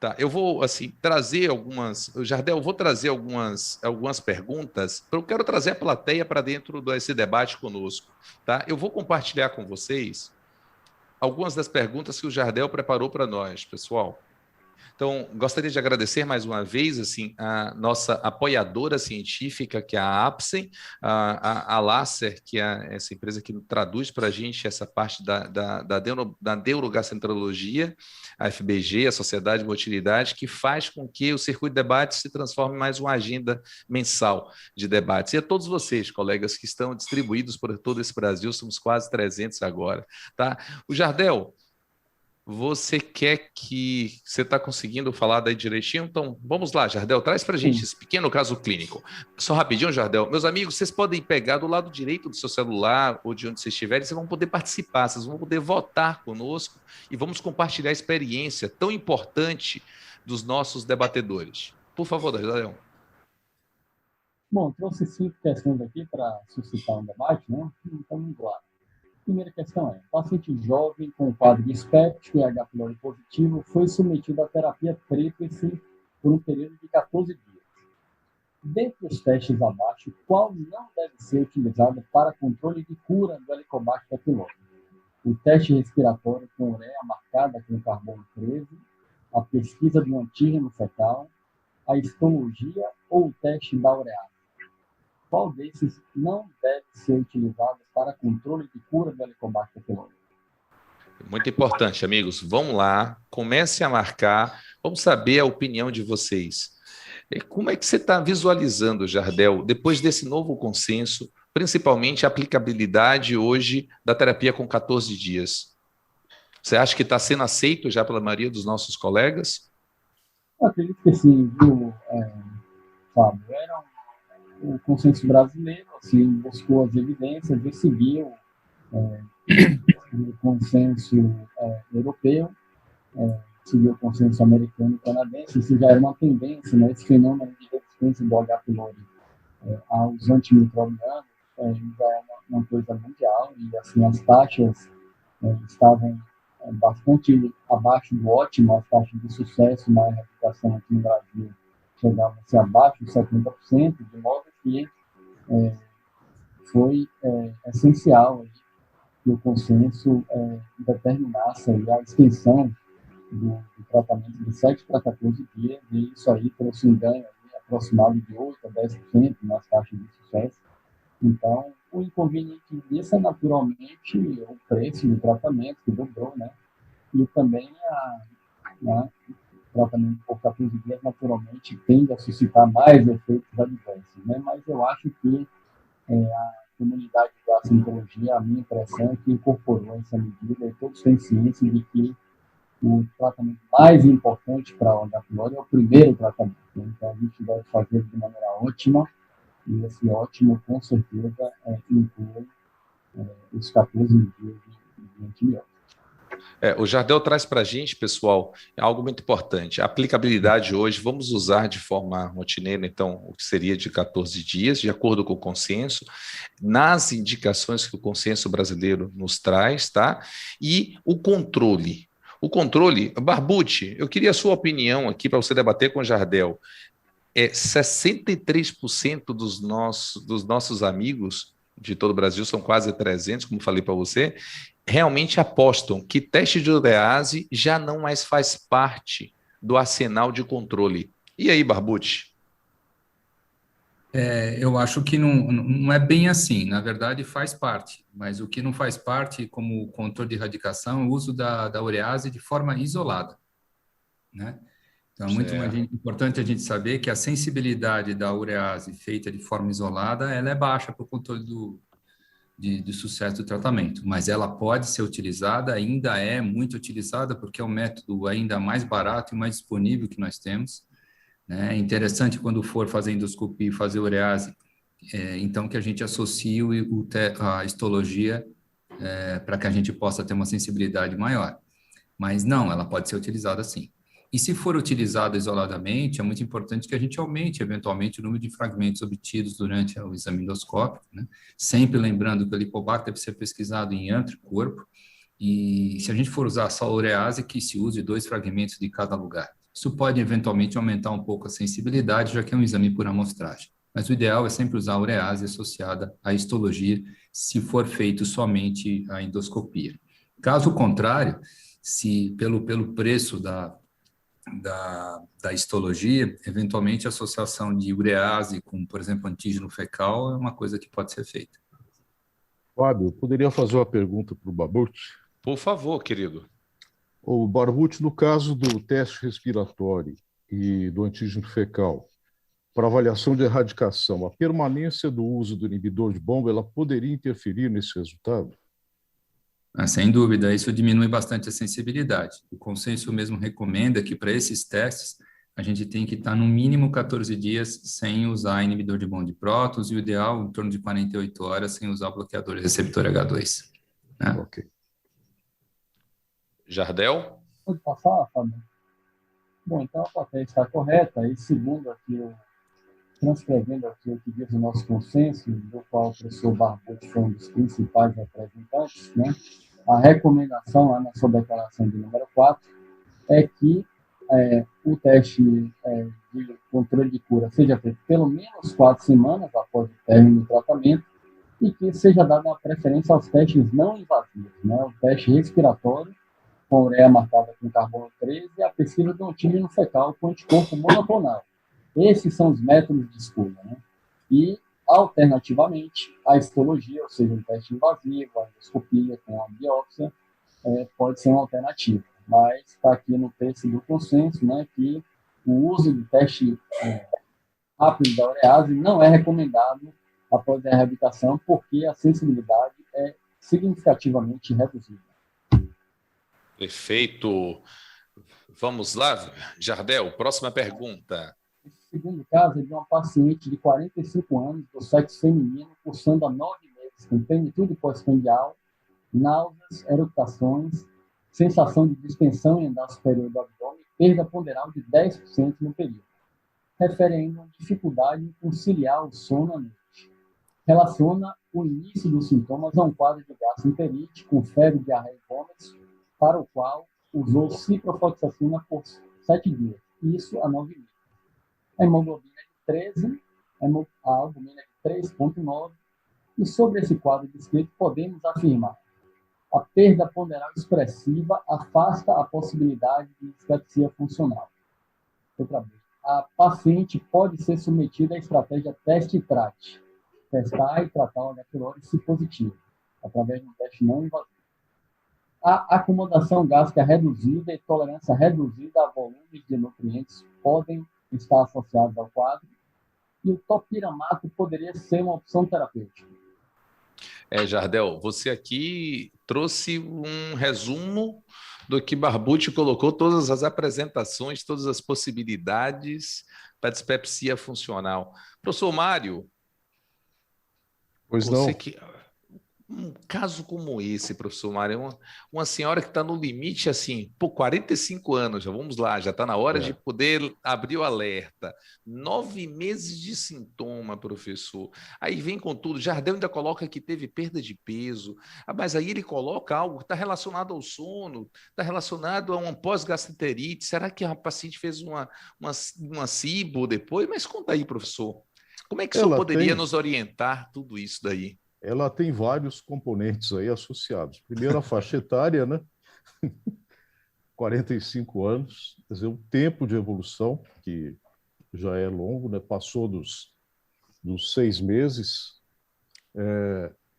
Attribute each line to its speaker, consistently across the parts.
Speaker 1: Tá, eu vou assim trazer algumas, Jardel, eu vou trazer algumas perguntas. Eu quero trazer a plateia para dentro desse debate conosco, tá? Eu vou compartilhar com vocês algumas das perguntas que o Jardel preparou para nós, pessoal. Então, gostaria de agradecer mais uma vez assim a nossa apoiadora científica, que é a APSEM, a Lácer, que é essa empresa que traduz para a gente essa parte da neurogastroenterologia, a FBG, a Sociedade de Motilidade, que faz com que o Circuito de Debates se transforme em mais uma agenda mensal de debates. E a todos vocês, colegas, que estão distribuídos por todo esse Brasil, somos quase 300 agora, tá? O Jardel, você quer que você está conseguindo falar daí direitinho? Então, vamos lá, Jardel, traz para a gente
Speaker 2: Sim.
Speaker 1: esse pequeno caso clínico. Só rapidinho, Jardel. Meus amigos, vocês podem pegar do lado direito do seu celular ou de onde vocês estiverem, vocês vão poder participar, vocês vão poder votar conosco e vamos compartilhar a experiência tão importante dos nossos debatedores. Por favor, Jardel.
Speaker 2: Bom, trouxe 5 questões aqui para suscitar um debate, né? Então, vamos lá. Primeira questão é: paciente jovem com quadro dispéptico e H. pylori positivo foi submetido à terapia tríplice por um período de 14 dias. Dentre os testes abaixo, qual não deve ser utilizado para controle de cura do Helicobacter pylori? O teste respiratório com ureia marcada com carbono 13, a pesquisa do antígeno fecal, a histologia ou o teste da urease? Qual desses não deve ser utilizado para controle de cura do Helicobacter pylori?
Speaker 1: Muito importante, amigos. Vamos lá, comece a marcar, vamos saber a opinião de vocês. Como é que você está visualizando, Jardel, depois desse novo consenso, principalmente a aplicabilidade hoje da terapia com 14 dias? Você acha que está sendo aceito já pela maioria dos nossos colegas?
Speaker 2: Eu acredito que sim, viu, Fábio? Era o consenso brasileiro, assim, buscou as evidências e seguiu o consenso europeu, seguiu o consenso americano e canadense. Isso já era uma tendência, né? Esse fenômeno de resistência do H. pylori aos antimicrobianos já é uma coisa mundial e assim as taxas estavam bastante abaixo do ótimo, as taxas de sucesso na erradicação aqui no Brasil chegavam a ser abaixo de 70%, de modo que foi essencial aí, que o consenso determinasse aí a extensão do tratamento de 7 para 14 dias, e isso aí trouxe um ganho aí, aproximado de 8 a 10% nas taxas de sucesso. Então, o inconveniente disso é naturalmente o preço do tratamento, que dobrou, né? E também o tratamento por 14 dias, naturalmente, tende a suscitar mais efeitos adversos, né? Mas eu acho que a comunidade de gastroenterologia, a minha impressão é que incorporou essa medida e todos têm ciência de que o tratamento mais importante para o H. pylori é o primeiro tratamento. Né? Então, a gente deve fazer de maneira ótima, e esse ótimo, com certeza, inclui os 14 dias de antibiótico.
Speaker 1: O Jardel traz para a gente, pessoal, algo muito importante. A aplicabilidade hoje, vamos usar de forma rotineira, então, o que seria de 14 dias, de acordo com o consenso, nas indicações que o consenso brasileiro nos traz, tá? E o controle. O controle, Barbucci, eu queria a sua opinião aqui para você debater com o Jardel. 63% dos nossos amigos de todo o Brasil, são quase 300, como falei para você, realmente apostam que teste de urease já não mais faz parte do arsenal de controle. E aí, Barbucci?
Speaker 3: Eu acho que não é bem assim, na verdade faz parte, mas o que não faz parte como controle de erradicação é o uso da urease de forma isolada, né? Então, é muito mais
Speaker 1: Certo.
Speaker 3: importante a gente saber que a sensibilidade da urease feita de forma isolada, ela é baixa para o controle de sucesso do tratamento, mas ela pode ser utilizada, ainda é muito utilizada, porque é um método ainda mais barato e mais disponível que nós temos, né? É interessante quando for fazer endoscopia e fazer urease, então que a gente associe a histologia para que a gente possa ter uma sensibilidade maior. Mas não, ela pode ser utilizada sim. E se for utilizada isoladamente, é muito importante que a gente aumente, eventualmente, o número de fragmentos obtidos durante o exame endoscópico, né? Sempre lembrando que o Helicobacter deve ser pesquisado em anticorpo, e se a gente for usar só urease, que se use 2 fragmentos de cada lugar. Isso pode eventualmente aumentar um pouco a sensibilidade, já que é um exame por amostragem. Mas o ideal é sempre usar a urease associada à histologia, se for feito somente a endoscopia. Caso contrário, se pelo preço da histologia, eventualmente a associação de urease com, por exemplo, antígeno fecal é uma coisa que pode ser feita.
Speaker 4: Fábio, eu poderia fazer uma pergunta para o Barbucci?
Speaker 1: Por favor, querido.
Speaker 4: O Barbucci, no caso do teste respiratório e do antígeno fecal, para avaliação de erradicação, a permanência do uso do inibidor de bomba, ela poderia interferir nesse resultado?
Speaker 3: Sem dúvida, isso diminui bastante a sensibilidade. O consenso mesmo recomenda que para esses testes a gente tem que estar no mínimo 14 dias sem usar inibidor de bomba de prótons e o ideal em torno de 48 horas sem usar o bloqueador receptor H2. Né?
Speaker 4: Ok.
Speaker 1: Jardel?
Speaker 2: Pode passar, Fábio? Bom, então a plateia está correta, e segundo aqui, transcrevendo aqui o que diz o nosso consenso, do qual o professor Barbucci foi um dos principais representantes, né? A recomendação lá na sua declaração de número 4 é que o teste de controle de cura seja feito pelo menos 4 semanas após o término do tratamento e que seja dada uma preferência aos testes não invasivos, né? O teste respiratório com ureia marcada com carbono 13 e a pesquisa do antígeno fecal com anticorpo monoclonal. Esses são os métodos de escolha, né? E, alternativamente, a histologia, ou seja, um teste invasivo, a endoscopia com a biópsia, pode ser uma alternativa. Mas está aqui no texto do consenso, né, que o uso de teste rápido da urease não é recomendado após a reabilitação, porque a sensibilidade é significativamente reduzida.
Speaker 1: Perfeito. Vamos lá, Jardel, próxima pergunta.
Speaker 2: Esse segundo caso é de uma paciente de 45 anos, do sexo feminino, cursando há 9 meses, com plenitude pós-prandial, náuseas, eructações, sensação de distensão em andar superior do abdômen, perda ponderal de 10% no período, referendo a dificuldade em conciliar o sono à noite. Relaciona o início dos sintomas a um quadro de gastroenterite com febre, diarreia e vômitos, para o qual usou ciprofloxacina por 7 dias, isso a 9 meses. A hemoglobina é de 13, a albumina é de 3,9, e sobre esse quadro descrito podemos afirmar: a perda ponderal expressiva afasta a possibilidade de dispepsia funcional. Outra vez, a paciente pode ser submetida à estratégia teste e trate, testar e tratar o H. pylori se positivo, através de um teste não invasivo. A acomodação gástrica reduzida e tolerância reduzida a volumes de nutrientes podem estar associados ao quadro, e o topiramato poderia ser uma opção terapêutica.
Speaker 1: Jardel, você aqui trouxe um resumo do que Barbucci colocou, todas as apresentações, todas as possibilidades para dispepsia funcional. Professor Mário,
Speaker 4: Pois
Speaker 1: você
Speaker 4: não.
Speaker 1: que... Um caso como esse, professor Mário, uma senhora que está no limite, assim, por 45 anos, já vamos lá, já está na hora de poder abrir o alerta. 9 meses de sintoma, professor. Aí vem com tudo, Jardel ainda coloca que teve perda de peso, mas aí ele coloca algo que está relacionado ao sono, está relacionado a uma pós-gastroenterite. Será que a paciente fez uma SIBO depois? Mas conta aí, professor. Como é que o senhor poderia nos orientar tudo isso daí?
Speaker 4: Ela tem vários componentes aí associados. Primeiro, a faixa etária, né? 45 anos, quer dizer, o tempo de evolução, que já é longo, né? Passou dos 6 meses,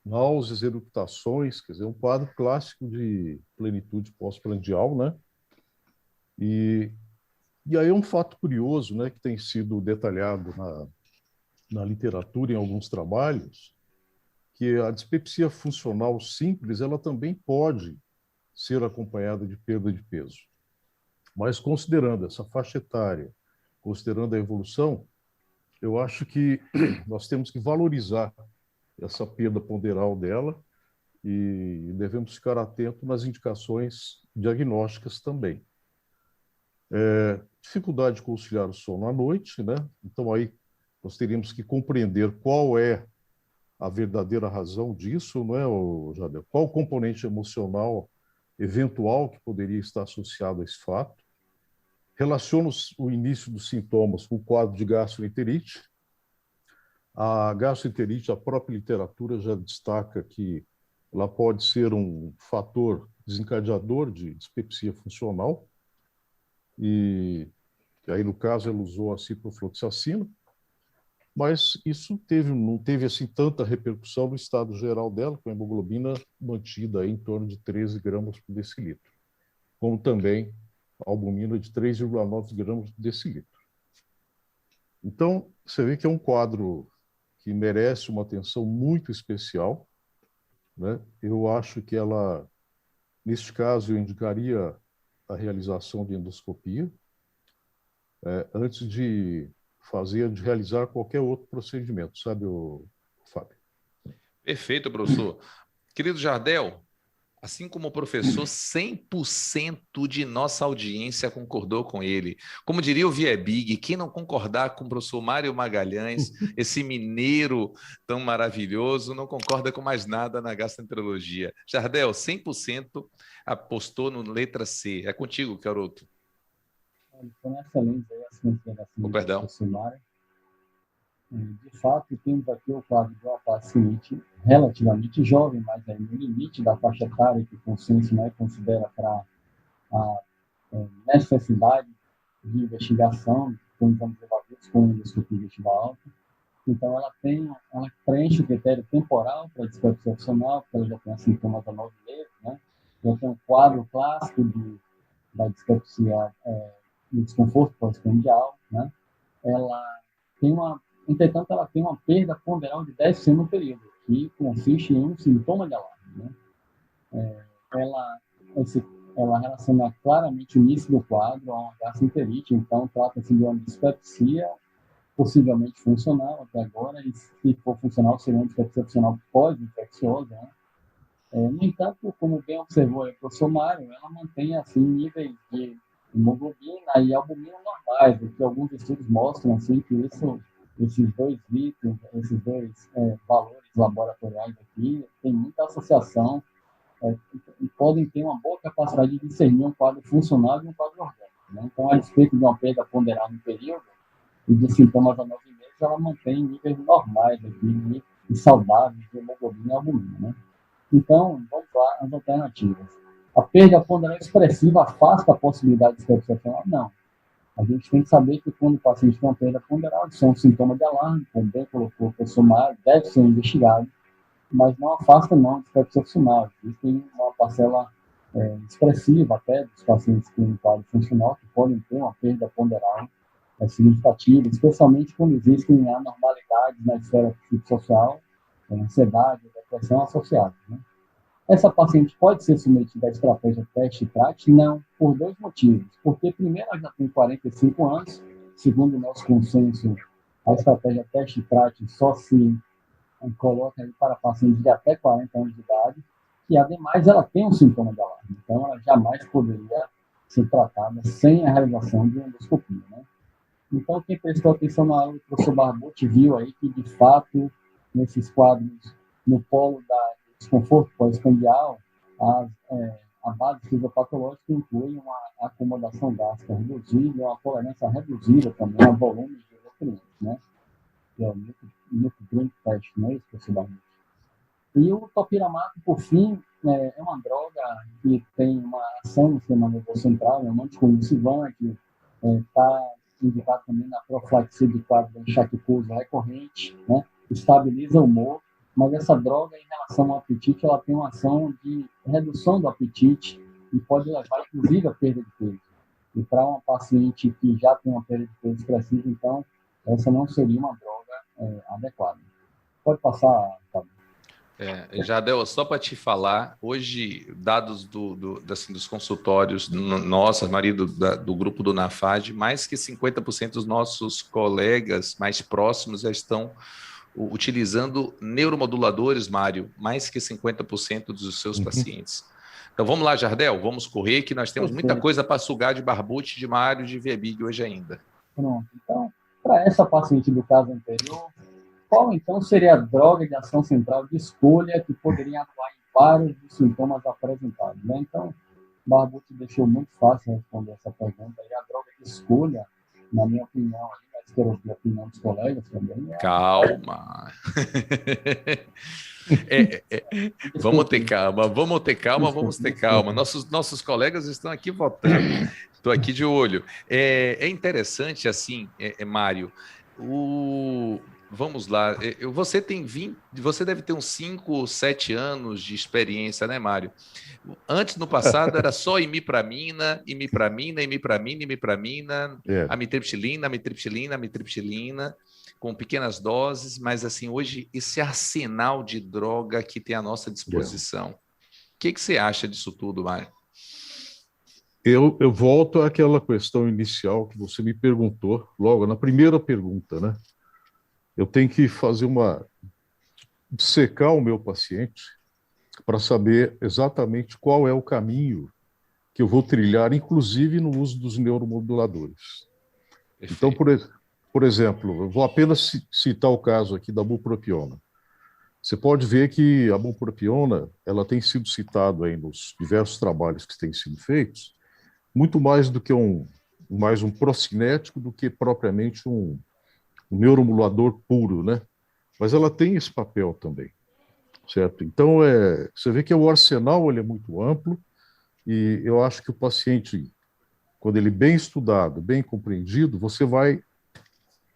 Speaker 4: náuseas, eructações, quer dizer, um quadro clássico de plenitude pós-prandial, né? E aí um fato curioso, né, que tem sido detalhado na literatura em alguns trabalhos, que a dispepsia funcional simples, ela também pode ser acompanhada de perda de peso. Mas considerando essa faixa etária, considerando a evolução, eu acho que nós temos que valorizar essa perda ponderal dela e devemos ficar atentos nas indicações diagnósticas também. Dificuldade de conciliar o sono à noite, né? Então aí nós teríamos que compreender qual é a verdadeira razão disso, não é, Jardel? Qual o componente emocional eventual que poderia estar associado a esse fato? relaciona o início dos sintomas com o quadro de gastroenterite. A gastroenterite, a própria literatura já destaca que ela pode ser um fator desencadeador de dispepsia funcional, e aí, no caso, ela usou a ciprofloxacina, mas isso não teve assim tanta repercussão no estado geral dela, com a hemoglobina mantida aí em torno de 13 gramas por decilitro, como também a albumina de 3,9 gramas por decilitro. Então, você vê que é um quadro que merece uma atenção muito especial, né? Eu acho que ela, neste caso, eu indicaria a realização de endoscopia, antes de realizar qualquer outro procedimento, sabe, Fábio?
Speaker 1: Perfeito, professor. Querido Jardel, assim como o professor, 100% de nossa audiência concordou com ele. Como diria o Viebig, quem não concordar com o professor Mário Magalhães, esse mineiro tão maravilhoso, não concorda com mais nada na gastroenterologia. Jardel, 100% apostou no letra C. É contigo, garoto.
Speaker 2: Então, excelente aí as considerações do
Speaker 1: Perdão.
Speaker 2: professor Mário. De fato, temos aqui o quadro de uma paciente relativamente jovem, mas aí no limite da faixa etária que o consenso, né, considera para a necessidade de investigação com exames evasivos com endoscopia digestiva alta. Então, ela preenche o critério temporal para dispepsia opcional, porque ela já tem sintomas há 9 meses, né? Já tem um quadro clássico da dispepsia do desconforto pós-prandial, né? Entretanto, ela tem uma perda ponderal de 10% no período, que consiste em um sintoma de alarme, né? Ela relaciona claramente o início do quadro a uma gastroenterite, então trata-se de uma dispepsia possivelmente funcional até agora, e se for funcional, seria uma dispepsia funcional pós-infecciosa, né? No entanto, como bem observou o professor Mário, ela mantém assim, níveis de hemoglobina e albumina normais, o que alguns estudos mostram assim, que esses dois itens, esses dois valores laboratoriais aqui, tem muita associação e podem ter uma boa capacidade de discernir um quadro funcional e um quadro orgânico, né? Então, a respeito de uma perda ponderal no período e de sintomas há 9 meses, ela mantém níveis normais aqui e saudáveis de hemoglobina e albumina, né? Então, vamos lá, as alternativas. A perda ponderal expressiva afasta a possibilidade de dispepsia funcional? Não. A gente tem que saber que quando o paciente tem uma perda ponderal, isso é um sintoma de alarme, como bem colocou o professor Mário, deve ser investigado, mas não afasta não a dispepsia funcional. Existe uma parcela expressiva até dos pacientes com um quadro funcional que podem ter uma perda ponderal significativa, especialmente quando existem anormalidades na esfera psicossocial, ansiedade, depressão associadas, né? Essa paciente pode ser submetida à estratégia teste-trate? Não, por 2 motivos. Porque, primeiro, ela já tem 45 anos, segundo o nosso consenso, a estratégia teste-trate só se coloca para pacientes de até 40 anos de idade, e, ademais, ela tem um sintoma de alarme. Então, ela jamais poderia ser tratada sem a realização de endoscopia, né? Então, quem prestou atenção na aula do professor Barbucci viu aí que, de fato, nesses quadros, no polo da desconforto pós-prandial, a base fisiopatológica inclui uma acomodação gástrica reduzida, uma tolerância reduzida também a volume de nutrientes, né? Que é o nutrient test, não é isso, professor Barbucci? E o topiramato, por fim, é uma droga que tem uma ação no sistema nervoso central, é um anticonvulsivante, que está indicado também na profilaxia de quadro de enxaquecoso recorrente, né? Estabiliza o humor, mas essa droga, em relação ao apetite, ela tem uma ação de redução do apetite e pode levar, inclusive, à perda de peso. E para uma paciente que já tem uma perda de peso expressiva, então, essa não seria uma droga adequada. Pode passar, Fábio.
Speaker 1: Jardel, só para te falar, hoje, dados dos consultórios, nossa, marido do grupo do NAFAD, mais que 50% dos nossos colegas mais próximos já estão utilizando neuromoduladores, Mário, mais que 50% dos seus pacientes. Então vamos lá, Jardel, vamos correr, que nós temos muita coisa para sugar de Barbucci, de Mário, de Viebig hoje ainda.
Speaker 2: Pronto. Então, para essa paciente do caso anterior, qual, então, seria a droga de ação central de escolha que poderia atuar em vários dos sintomas apresentados, né? Então, Barbucci deixou muito fácil responder essa pergunta. E a droga de escolha, na minha opinião, mas quero ouvir a opinião dos colegas também.
Speaker 1: Calma. Vamos ter calma, vamos ter calma. Nossos colegas estão aqui votando. Estou aqui de olho. É interessante, assim, Mário, vamos lá. Você deve ter uns 5, 7 anos de experiência, né, Mário? Antes, no passado, era só imipramina, amitriptilina, com pequenas doses, mas assim, hoje, esse arsenal de droga que tem à nossa disposição. O que você acha disso tudo, Mário?
Speaker 4: Eu volto àquela questão inicial que você me perguntou, logo na primeira pergunta, né? Eu tenho que dissecar o meu paciente para saber exatamente qual é o caminho que eu vou trilhar, inclusive no uso dos neuromoduladores. Perfeito. Então, por exemplo, eu vou apenas citar o caso aqui da bupropiona. Você pode ver que a bupropiona, ela tem sido citada aí nos diversos trabalhos que têm sido feitos, muito mais do que um procinético do que propriamente um neuromodulador puro, né? Mas ela tem esse papel também, certo? Então, você vê que o arsenal ele é muito amplo e eu acho que o paciente, quando ele é bem estudado, bem compreendido, você vai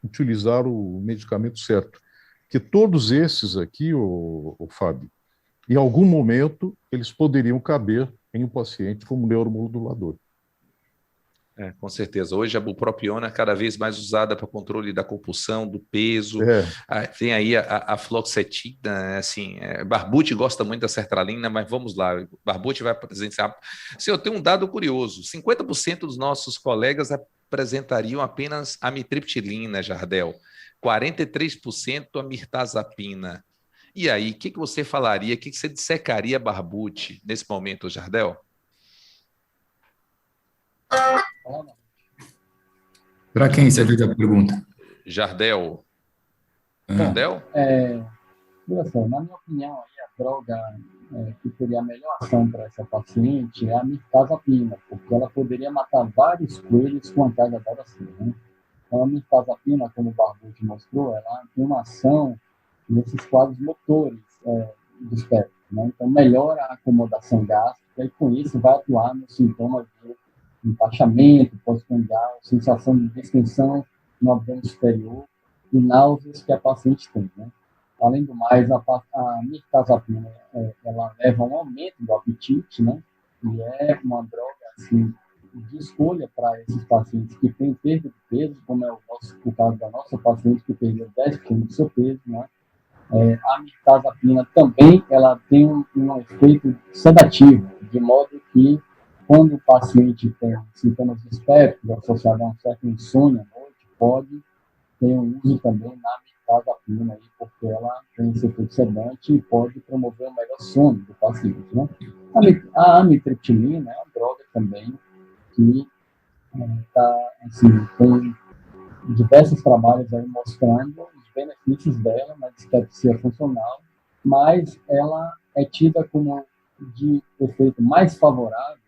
Speaker 4: utilizar o medicamento certo. Porque todos esses aqui, o Fábio, em algum momento, eles poderiam caber em um paciente como neuromodulador.
Speaker 1: Com certeza. Hoje a bupropiona é cada vez mais usada para controle da compulsão, do peso. Tem aí a fluoxetina, assim, Barbucci gosta muito da sertralina, mas vamos lá, Barbucci vai apresentar. Se eu tenho um dado curioso, 50% dos nossos colegas apresentariam apenas amitriptilina, Jardel, 43% a mirtazapina. E aí, o que você falaria, o que você dissecaria Barbucci nesse momento, Jardel?
Speaker 3: Para quem você fez a pergunta?
Speaker 1: Jardel.
Speaker 2: Jardel? Olha só, na minha opinião, a droga que teria a melhor ação para essa paciente é a mirtazapina, porque ela poderia matar vários coelhos com a carga da vacina, né? Então, a mirtazapina, como o Barbucci mostrou, ela tem uma ação nesses quadros motores do espectro, né? Então, melhora a acomodação gástrica e, com isso, vai atuar nos sintomas de empachamento pós-prandial, sensação de distensão no abdômen superior e náuseas que a paciente tem, né? Além do mais, a mirtazapina ela leva a um aumento do apetite, né? E é uma droga assim, de escolha para esses pacientes que têm perda de peso, como é o caso da nossa paciente que perdeu 10% do seu peso, né? A mirtazapina também ela tem um efeito sedativo, de modo que quando o paciente tem sintomas de espectro associados a um certo insônia à noite, pode ter um uso também na mirtazapina, aí, porque ela tem esse efeito sedante e pode promover o melhor sono do paciente, né? A amitriptilina é uma droga também que tem diversos trabalhos aí mostrando os benefícios dela na dispepsia funcional, mas ela é tida como de efeito mais favorável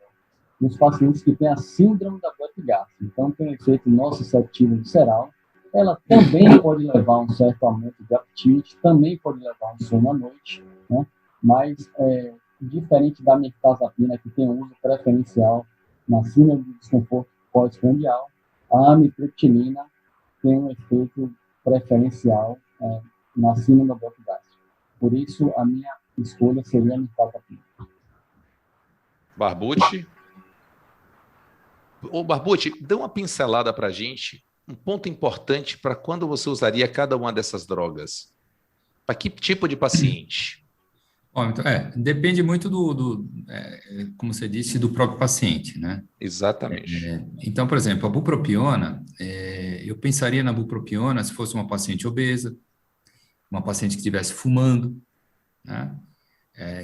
Speaker 2: nos pacientes que têm a síndrome da Buerger. Então, tem um efeito nociceptivo visceral. Ela também pode levar a um certo aumento de apetite, também pode levar a um sono à noite, né? Mas, diferente da mirtazapina, que tem um uso preferencial na síndrome de desconforto pós-prandial, a amitriptilina tem um efeito preferencial na síndrome da Buerger. Por isso, a minha escolha seria a mirtazapina.
Speaker 1: Barbucci? Ô, Barbucci, dê uma pincelada para a gente, um ponto importante para quando você usaria cada uma dessas drogas. Para que tipo de paciente?
Speaker 3: Bom, então, depende muito como você disse, do próprio paciente, né?
Speaker 1: Exatamente.
Speaker 3: Então, por exemplo, a bupropiona, eu pensaria na bupropiona se fosse uma paciente obesa, uma paciente que estivesse fumando, né?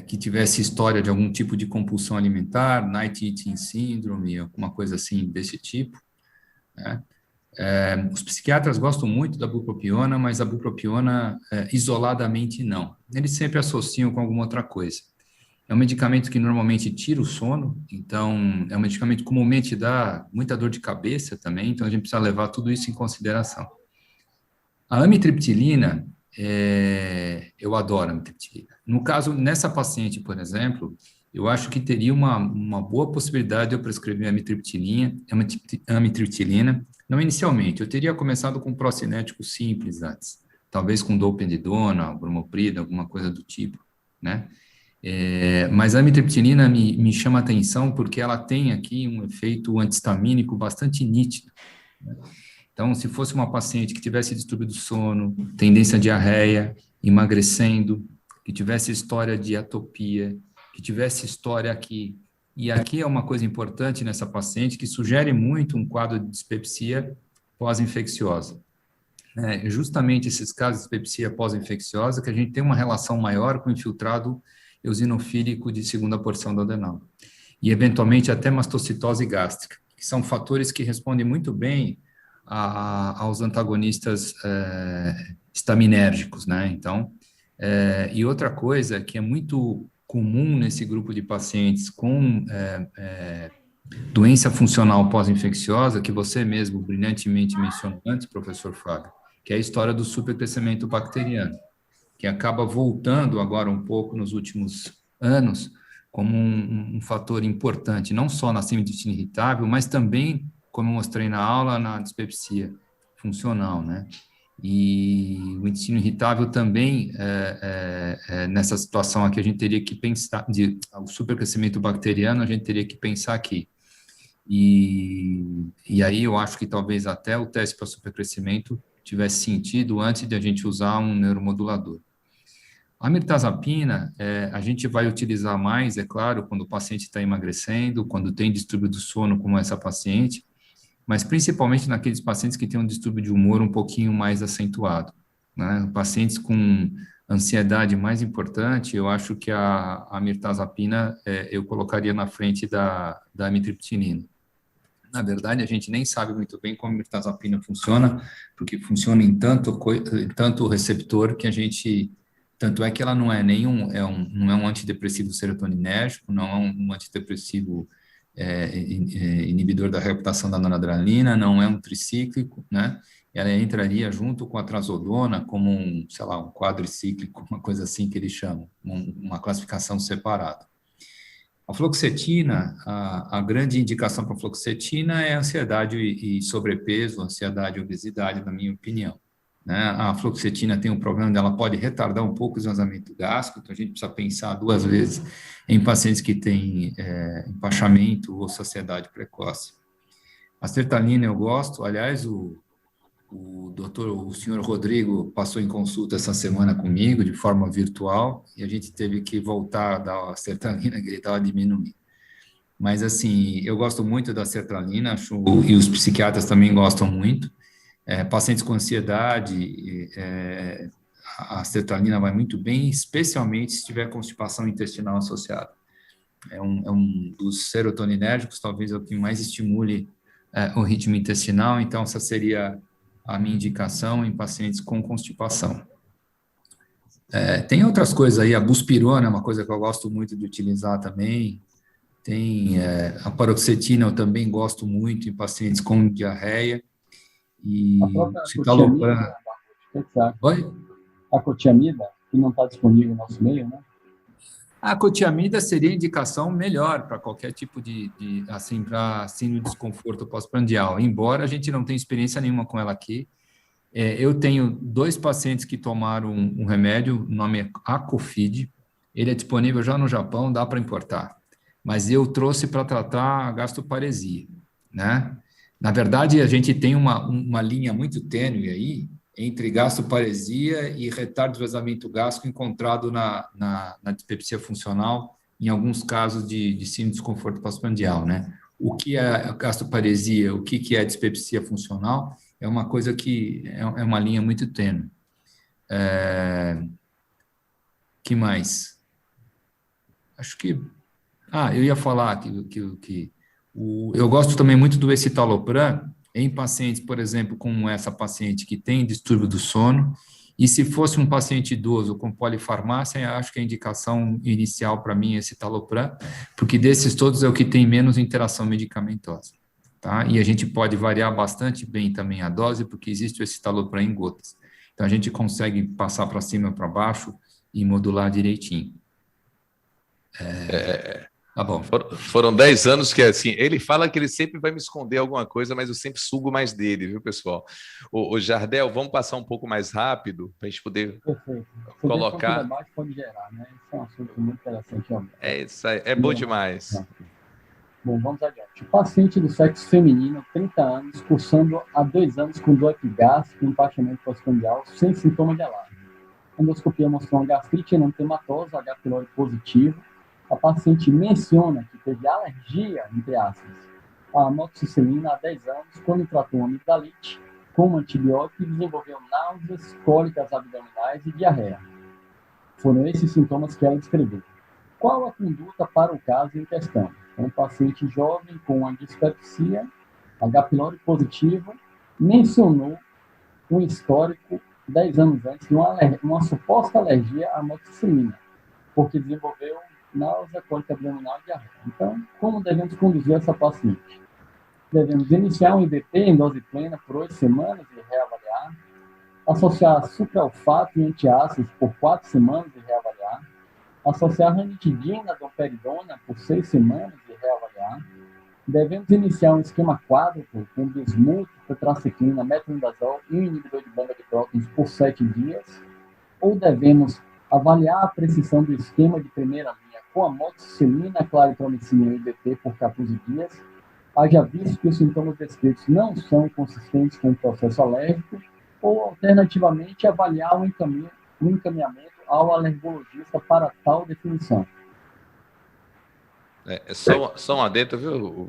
Speaker 3: Que tivesse história de algum tipo de compulsão alimentar, night eating syndrome, alguma coisa assim desse tipo, né? Os psiquiatras gostam muito da bupropiona, mas a bupropiona isoladamente não. Eles sempre associam com alguma outra coisa. É um medicamento que normalmente tira o sono, então é um medicamento que comumente dá muita dor de cabeça também, então a gente precisa levar tudo isso em consideração. A amitriptilina, eu adoro a amitriptilina. No caso, nessa paciente, por exemplo, eu acho que teria uma boa possibilidade de eu prescrever amitriptilina, não inicialmente, eu teria começado com um procinético simples antes, talvez com dopamidona, bromoprida, alguma coisa do tipo, né? Mas a amitriptilina me chama a atenção porque ela tem aqui um efeito antihistamínico bastante nítido, né? Então, se fosse uma paciente que tivesse distúrbio do sono, tendência à diarreia, emagrecendo, que tivesse história de atopia, que tivesse história aqui, e aqui é uma coisa importante nessa paciente que sugere muito um quadro de dispepsia pós-infecciosa. Justamente esses casos de dispepsia pós-infecciosa que a gente tem uma relação maior com o infiltrado eosinofílico de segunda porção do adenal. E, eventualmente, até mastocitose gástrica, que são fatores que respondem muito bem aos antagonistas estaminérgicos, né? Então, e outra coisa que é muito comum nesse grupo de pacientes com doença funcional pós-infecciosa, que você mesmo brilhantemente mencionou antes, professor Fábio, que é a história do supercrescimento bacteriano, que acaba voltando agora um pouco nos últimos anos como um fator importante, não só na síndrome de intestino irritável, mas também, como eu mostrei na aula, na dispepsia funcional, né? E o intestino irritável também, nessa situação aqui, a gente teria que pensar, o supercrescimento bacteriano, a gente teria que pensar aqui. E aí eu acho que talvez até o teste para supercrescimento tivesse sentido antes de a gente usar um neuromodulador. A mirtazapina, a gente vai utilizar mais, é claro, quando o paciente está emagrecendo, quando tem distúrbio do sono, como essa paciente, mas principalmente naqueles pacientes que têm um distúrbio de humor um pouquinho mais acentuado, né? Pacientes com ansiedade mais importante, eu acho que a mirtazapina eu colocaria na frente da amitriptilina. Na verdade, a gente nem sabe muito bem como a mirtazapina funciona, porque funciona em tanto receptor que a gente... Tanto é que ela não é não é um antidepressivo serotoninérgico, não é um antidepressivo inibidor da recaptação da noradrenalina, não é um tricíclico, né? Ela entraria junto com a trazodona como um quadricíclico, uma coisa assim que eles chamam, uma classificação separada. A fluoxetina, a grande indicação para a fluoxetina é ansiedade e sobrepeso, ansiedade e obesidade, na minha opinião, né? A fluoxetina tem um problema dela pode retardar um pouco o esvaziamento gástrico, então a gente precisa pensar 2 vezes em pacientes que têm empachamento ou saciedade precoce. A sertralina eu gosto, aliás, o senhor Rodrigo passou em consulta essa semana comigo, de forma virtual, e a gente teve que voltar da sertralina, que ele estava diminuindo. Mas, assim, eu gosto muito da sertralina, e os psiquiatras também gostam muito. Pacientes com ansiedade, a sertralina vai muito bem, especialmente se tiver constipação intestinal associada. É um dos serotoninérgicos, talvez é o que mais estimule o ritmo intestinal, então essa seria a minha indicação em pacientes com constipação. Tem outras coisas aí, a buspirona é uma coisa que eu gosto muito de utilizar também, tem a paroxetina eu também gosto muito em pacientes com diarreia, e citalopram.
Speaker 2: Oi? A cotiamida, que não está disponível no nosso meio, né?
Speaker 3: A cotiamida seria indicação melhor para qualquer tipo assim, para síndrome de desconforto pós-prandial, embora a gente não tenha experiência nenhuma com ela aqui. Eu tenho 2 pacientes que tomaram um remédio, o nome é Acofid, ele é disponível já no Japão, dá para importar, mas eu trouxe para tratar a gastroparesia, né? Na verdade, a gente tem uma linha muito tênue aí entre gastroparesia e retardo de esvaziamento gástrico encontrado na dispepsia funcional, em alguns casos de síndrome de desconforto pós-prandial, né? O que é a gastroparesia, o que é a dispepsia funcional, é uma coisa que é uma linha muito tênue. Que mais? Acho que... eu ia falar que eu gosto também muito do escitalopram em pacientes, por exemplo, como essa paciente que tem distúrbio do sono E se fosse um paciente idoso com polifarmácia, eu acho que a indicação inicial para mim é esse citalopram, porque desses todos é o que tem menos interação medicamentosa, tá? E a gente pode variar bastante bem também a dose, porque existe o citalopram em gotas. Então, a gente consegue passar para cima e para baixo e modular direitinho. Tá bom.
Speaker 1: Foram 10 anos que, assim, ele fala que ele sempre vai me esconder alguma coisa, mas eu sempre sugo mais dele, viu, pessoal? O Jardel, vamos passar um pouco mais rápido para a gente poder colocar.
Speaker 2: O debate pode gerar, né? Isso é um assunto muito interessante.
Speaker 1: É isso aí, é bom demais.
Speaker 2: Bom, vamos adiante. O paciente do sexo feminino, 30 anos, cursando há 2 anos com dor epigástica e empachamento pós-prandial, sem sintoma de alarme. A endoscopia mostrou uma gastrite enantematosa, H. pylori positivo. A paciente menciona que teve alergia, entre aspas, à amoxicilina há 10 anos, quando tratou uma amigdalite com um antibiótico e desenvolveu náuseas, cólicas abdominais e diarreia. Foram esses sintomas que ela descreveu. Qual a conduta para o caso em questão? É um paciente jovem com uma dispepsia, H. pylori positivo, mencionou um histórico 10 anos antes de uma suposta alergia à amoxicilina, porque desenvolveu náusea, cólica abdominal e diarreia. Então, como devemos conduzir essa paciente? Devemos iniciar um IBP em dose plena por 8 semanas e reavaliar, associar sucralfato e antiácidos por 4 semanas e reavaliar, associar ranitidina, domperidona por 6 semanas e reavaliar. Devemos iniciar um esquema quádruplo com bismuto, tetraciclina, metronidazol e um inibidor de banda de prótons por 7 dias, ou devemos avaliar a precisão do esquema de primeira linha com amoxicilina, claritromicina e IBP por 14 dias, haja visto que os sintomas descritos não são consistentes com o processo alérgico, ou, alternativamente, avaliar um encaminhamento ao alergologista para tal definição.
Speaker 1: Só um adendo,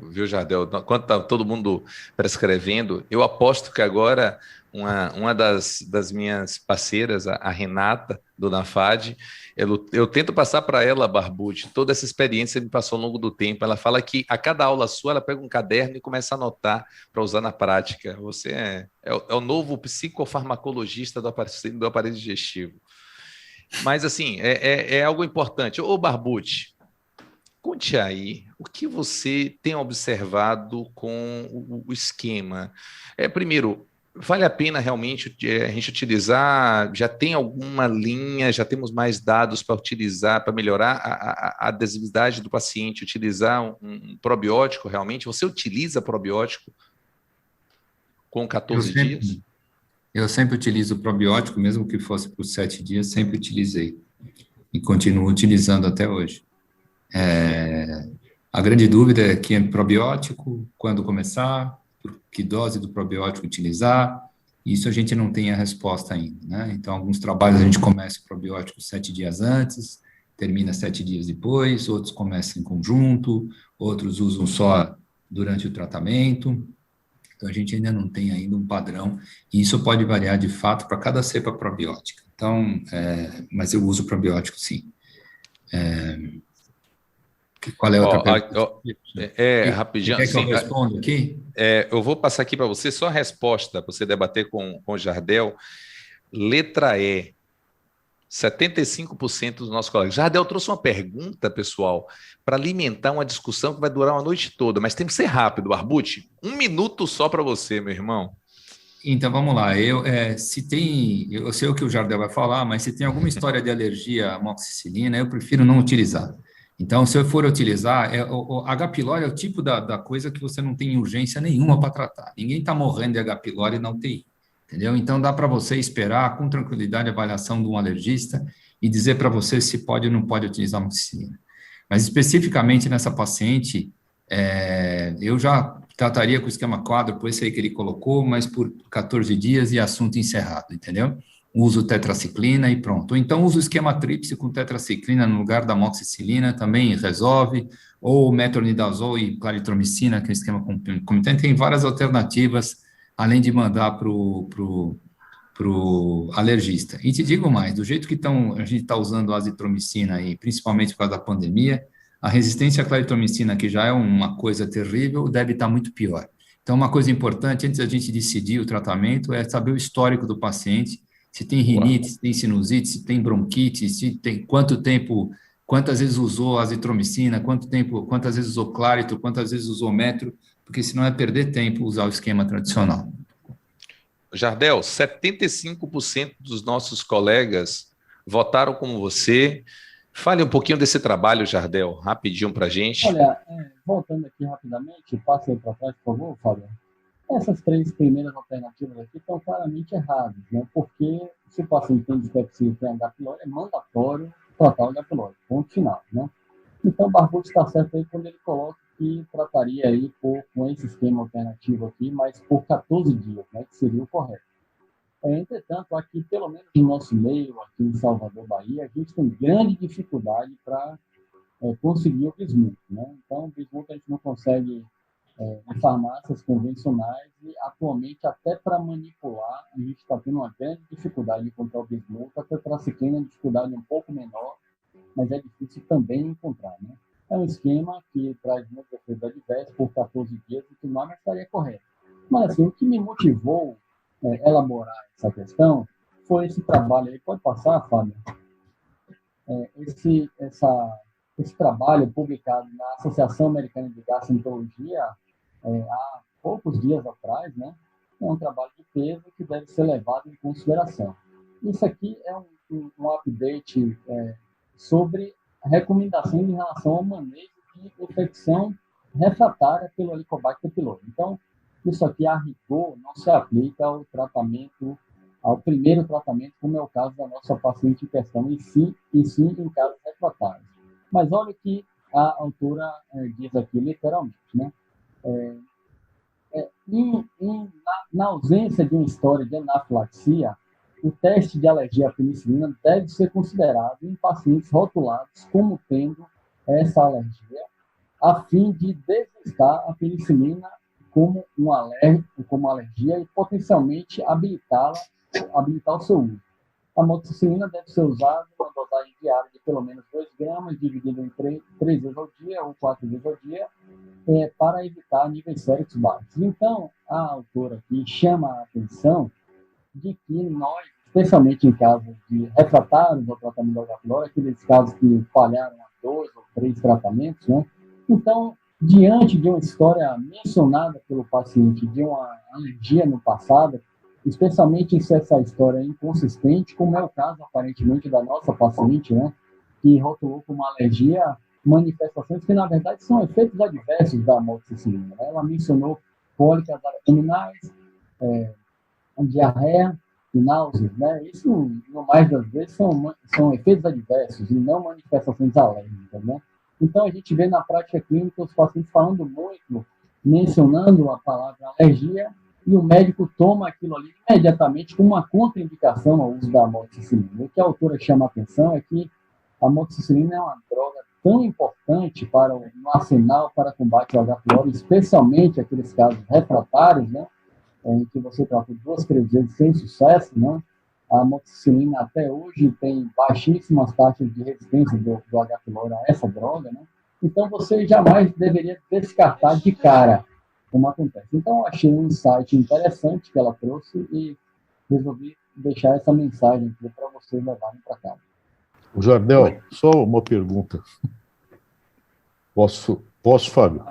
Speaker 1: viu, Jardel? Enquanto está todo mundo prescrevendo, eu aposto que agora uma das minhas parceiras, a Renata, do NAFAD, eu tento passar para ela, Barbucci, toda essa experiência que me passou ao longo do tempo. Ela fala que a cada aula sua, ela pega um caderno e começa a anotar para usar na prática. Você é o novo psicofarmacologista do aparelho digestivo. Mas, assim, é algo importante. Ô, Barbucci, conte aí o que você tem observado com o esquema. Primeiro, vale a pena realmente a gente utilizar? Já tem alguma linha, já temos mais dados para utilizar, para melhorar a adesividade do paciente, utilizar um probiótico realmente? Você utiliza probiótico com 14 dias?
Speaker 3: Eu sempre utilizo o probiótico, mesmo que fosse por 7 dias, sempre utilizei. E continuo utilizando até hoje. A grande dúvida é que probiótico, quando começar, que dose do probiótico utilizar, isso a gente não tem a resposta ainda, né? Então, alguns trabalhos a gente começa o probiótico 7 dias antes, termina 7 dias depois, outros começam em conjunto, outros usam só durante o tratamento. Então, a gente ainda não tem ainda um padrão, e isso pode variar de fato para cada cepa probiótica. Então, mas eu uso probiótico sim. Qual é a outra pergunta?
Speaker 1: Rapidinho.
Speaker 3: Quer que eu responda aqui?
Speaker 1: Eu vou passar aqui para você só a resposta, para você debater com o Jardel. Letra E, 75% dos nossos colegas. Jardel trouxe uma pergunta, pessoal, para alimentar uma discussão que vai durar uma noite toda, mas tem que ser rápido, Barbucci. 1 minuto só para você, meu irmão.
Speaker 3: Então, vamos lá. Eu sei o que o Jardel vai falar, mas se tem alguma história de alergia à amoxicilina, eu prefiro não utilizar. Então, se eu for utilizar, o H. pylori é o tipo da coisa que você não tem urgência nenhuma para tratar. Ninguém está morrendo de H. pylori na UTI, entendeu? Então, dá para você esperar com tranquilidade a avaliação de um alergista e dizer para você se pode ou não pode utilizar amoxicilina. Mas, especificamente nessa paciente, eu já trataria com o esquema quádruplo, esse aí que ele colocou, mas por 14 dias e assunto encerrado, entendeu? Uso tetraciclina e pronto. Ou então uso o esquema tríplice com tetraciclina no lugar da amoxicilina, também resolve, ou metronidazol e claritromicina, que é o esquema concomitante. Tem várias alternativas, além de mandar para o alergista. E te digo mais, do jeito que a gente está usando a azitromicina aí, principalmente por causa da pandemia, a resistência à claritromicina, que já é uma coisa terrível, deve estar muito pior. Então, uma coisa importante, antes da gente decidir o tratamento, é saber o histórico do paciente, se tem rinite, se tem sinusite, se tem bronquite, se tem quanto tempo, quantas vezes usou azitromicina, quantas vezes usou clárito, quantas vezes usou metro, porque senão é perder tempo usar o esquema tradicional.
Speaker 1: Jardel, 75% dos nossos colegas votaram como você. Fale um pouquinho desse trabalho, Jardel, rapidinho para a gente.
Speaker 2: Olha, voltando aqui rapidamente, passe aí para trás, por favor, Fábio. Essas 3 primeiras alternativas aqui estão claramente erradas, né? Porque se o paciente tem dispepsia e tem H. pylori, é mandatório tratar o H. pylori, ponto final, né? Então, o Barbucci está certo aí quando ele coloca que trataria aí com esse esquema alternativo aqui, mas por 14 dias, né? Que seria o correto. Entretanto, aqui, pelo menos no nosso meio, aqui em Salvador, Bahia, a gente tem grande dificuldade para conseguir o bismuto, né? Então, o bismuto a gente não consegue em farmácias convencionais e, atualmente, até para manipular, a gente está tendo uma grande dificuldade de encontrar o bismuto. A tetraciclina é uma dificuldade um pouco menor, mas é difícil também encontrar, né? É um esquema que traz muitos efeitos adversos por 14 dias e tudo mais, mas estaria correto. Mas, assim, o que me motivou elaborar essa questão foi esse trabalho aí. Pode passar, Fábio? Esse trabalho publicado na Associação Americana de Gastroenterologia há poucos dias atrás, né? É um trabalho de peso que deve ser levado em consideração. Isso aqui é um update sobre recomendações em relação ao manejo de infecção refratária pelo Helicobacter pylori. Então, isso aqui, a rigor, não se aplica ao tratamento, ao primeiro tratamento, como é o caso da nossa paciente em questão, e sim em casos refratários. Mas olha o que a autora diz aqui, literalmente, né? Na ausência de uma história de anafilaxia, o teste de alergia à penicilina deve ser considerado em pacientes rotulados como tendo essa alergia, a fim de deslistar a penicilina como como alergia e potencialmente habilitar o seu uso. A amoxicilina deve ser usada em uma dosagem diária de pelo menos 2 gramas, dividido em 3 vezes ao dia ou 4 vezes ao dia, para evitar níveis séricos baixos. Então, a autora aqui chama a atenção de que nós, especialmente em casos de refratários ao tratamento do H. pylori, aqueles casos que falharam a 2 ou 3 tratamentos, né? Então, diante de uma história mencionada pelo paciente de uma alergia no passado, especialmente se essa história é inconsistente, como é o caso, aparentemente, da nossa paciente, né? Que rotulou com uma alergia, manifestações que, na verdade, são efeitos adversos da amoxicilina, né? Ela mencionou cólicas abdominais, diarreia e náuseas, né? Isso, no mais das vezes, são efeitos adversos e não manifestações alérgicas, né? Então, a gente vê na prática clínica os pacientes falando muito, mencionando a palavra alergia, e o médico toma aquilo ali imediatamente como uma contraindicação ao uso da amoxicilina. O que a autora chama a atenção é que a amoxicilina é uma droga tão importante para no arsenal para combate ao H. pylori, especialmente aqueles casos refratários, né? Em que você trata 2, 3 vezes sem sucesso, né? A amoxicilina até hoje tem baixíssimas taxas de resistência do H. pylori a essa droga, né? Então, você jamais deveria descartar de cara como acontece. Então, eu achei um insight interessante que ela trouxe e resolvi deixar essa mensagem aqui para vocês levarem para casa.
Speaker 4: O Jardel, só uma pergunta. Posso, Fábio?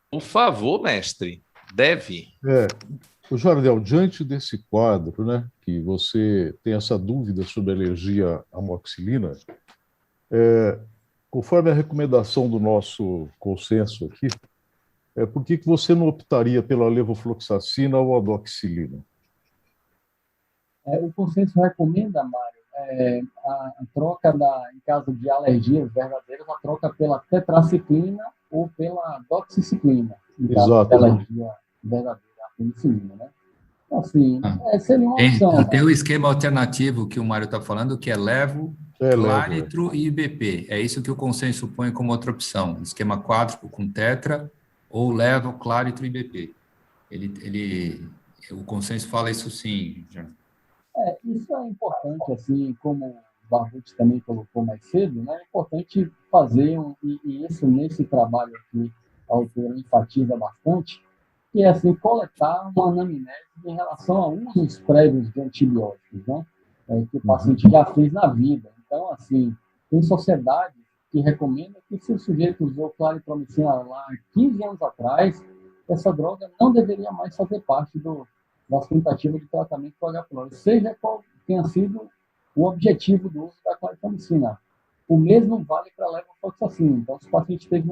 Speaker 1: Por favor, mestre. Deve.
Speaker 4: O Jardel, diante desse quadro, né, que você tem essa dúvida sobre alergia à amoxicilina, conforme a recomendação do nosso consenso aqui, por que você não optaria pela levofloxacina ou a doxilina?
Speaker 2: O consenso recomenda, Mário, a troca em caso de alergias verdadeiras, a troca pela tetraciclina ou pela doxiciclina, em caso de alergia verdadeira à penicilina, né? Então, assim, seria uma opção.
Speaker 3: Tem o esquema alternativo que o Mário está falando, que é levo, clárito e IBP. É isso que o consenso põe como outra opção. Esquema quádruplo com tetra ou levo, clárito e IBP. O consenso fala isso sim, já.
Speaker 2: Isso é importante, assim, como o Barbucci também colocou mais cedo, né? É importante fazer, e isso nesse trabalho aqui, a autora enfatiza bastante, que é assim, coletar uma anamnese em relação a usos prévios de antibióticos, né? Que o paciente já fez na vida. Então, assim, tem sociedades que recomendam que se o sujeito usou claritromicina lá 15 anos atrás, essa droga não deveria mais fazer parte das tentativas de tratamento com H. pylori, seja qual tenha sido o objetivo do uso da claritromicina. O mesmo vale para a levofloxacina. Então, se o paciente teve